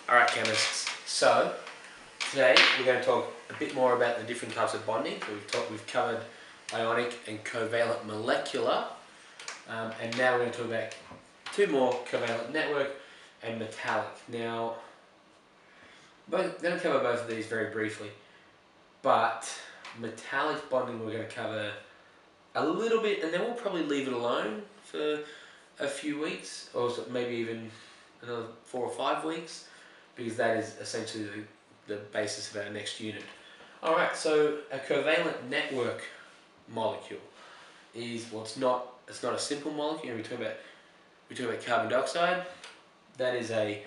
Alright chemists, so today we're going to talk a bit more about the different types of bonding. We've covered ionic and covalent molecular, and now we're going to talk about two more, covalent network and metallic. Now, I'm going to cover both of these very briefly, but metallic bonding we're going to cover a little bit, and then we'll probably leave it alone for a few weeks, or maybe even another 4 or 5 weeks, because that is essentially the basis of our next unit. Alright, so a covalent network molecule is, well, it's not a simple molecule. We talk about carbon dioxide. That is a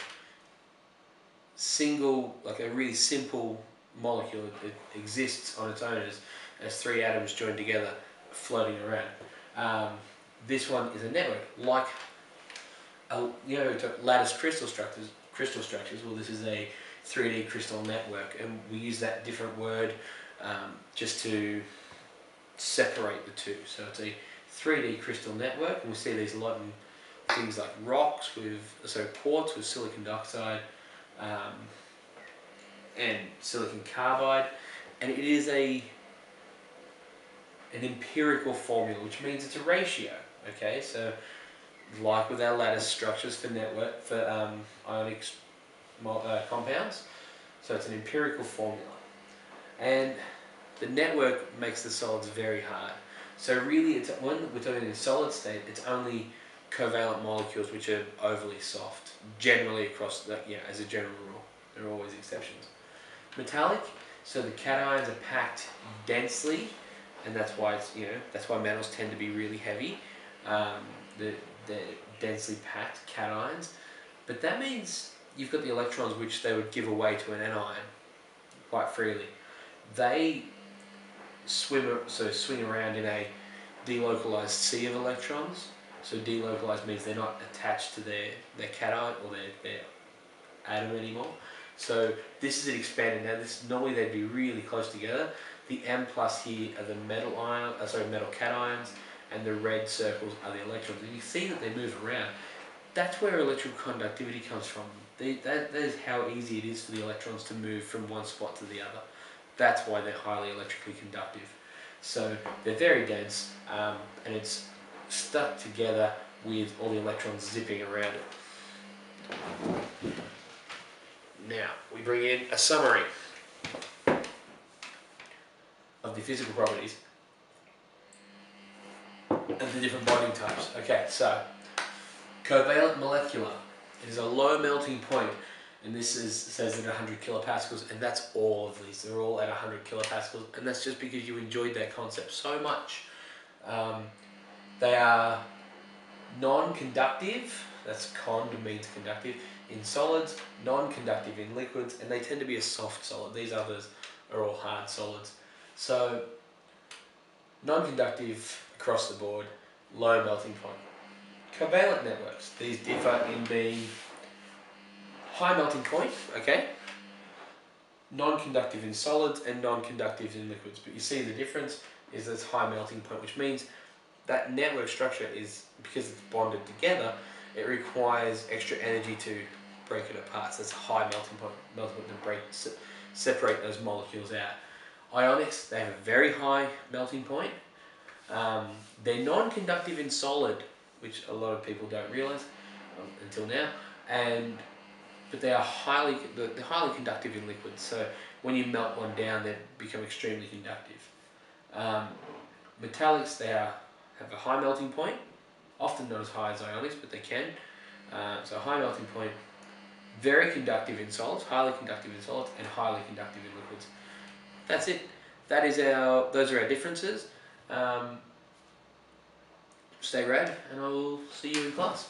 single, like a really simple molecule. It exists on its own as 3 atoms joined together floating around. This one is a network, like lattice crystal structures. Well, this is a 3D crystal network, and we use that different word just to separate the two. So it's a 3D crystal network, and we see these a lot in things like rocks quartz with silicon dioxide and silicon carbide, and it is an empirical formula, which means it's a ratio. Okay, so like with our lattice structures for ionic compounds, so it's an empirical formula, and the network makes the solids very hard. So really, when we're talking in solid state, it's only covalent molecules which are overly soft, generally across as a general rule. There are always exceptions. Metallic, so the cations are packed densely, and that's why that's why metals tend to be really heavy. The densely packed cations, but that means you've got the electrons which they would give away to an anion quite freely. They swing around in a delocalized sea of electrons. So delocalized means they're not attached to their cation or their atom anymore. So this is an expanded. Now normally they'd be really close together. The M plus here are the metal cations, and the red circles are the electrons. And you see that they move around. That's where electrical conductivity comes from. That is how easy it is for the electrons to move from one spot to the other. That's why they're highly electrically conductive. So they're very dense, and it's stuck together with all the electrons zipping around it. Now, we bring in a summary of the physical properties of the different bonding types. Okay, so covalent molecular is a low melting point, and this says at 100 kilopascals, and that's all of these. They're all at 100 kilopascals, and that's just because you enjoyed that concept so much. They are non-conductive. That's con means conductive in solids, non-conductive in liquids, and they tend to be a soft solid. These others are all hard solids. So non-conductive across the board, low melting point. Covalent networks, these differ in being high melting point, okay, non-conductive in solids and non-conductive in liquids. But you see the difference is this high melting point, which means that network structure is, because it's bonded together, it requires extra energy to break it apart. So it's a high melting point to separate those molecules out. Ionics, they have a very high melting point. They're non-conductive in solid, which a lot of people don't realize until now, but they are highly conductive in liquids. So when you melt one down, they become extremely conductive. Metallics, they have a high melting point, often not as high as ionics, but they can. So high melting point, very conductive in solids, highly conductive in solids, and highly conductive in liquids. That's it. Those are our differences. Stay rad, and I will see you in class.